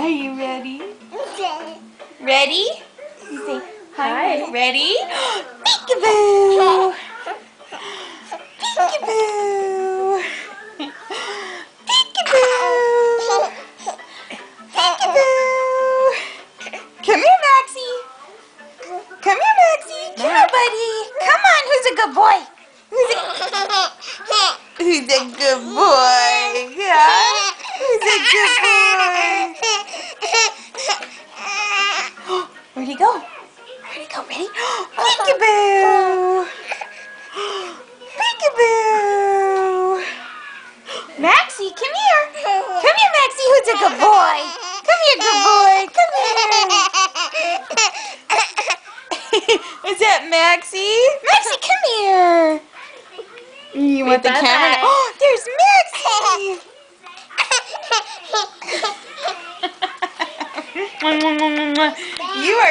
Are you ready? Ready? You say hi. Ready? Peekaboo! Peekaboo! Peekaboo! Peekaboo! Come here, Maxie. Come here, Maxie. Come here, buddy. Come on, who's a good boy? Who's a good boy? Yeah? Who's a good boy? Where'd he go? Where'd he go? Ready? Peekaboo! Peekaboo! Maxie, come here. Come here, Maxie. Who's a good boy? Come here, good boy. Come here. Is that Maxie? Maxie, come here. You want the camera? Oh, there's Maxie. You are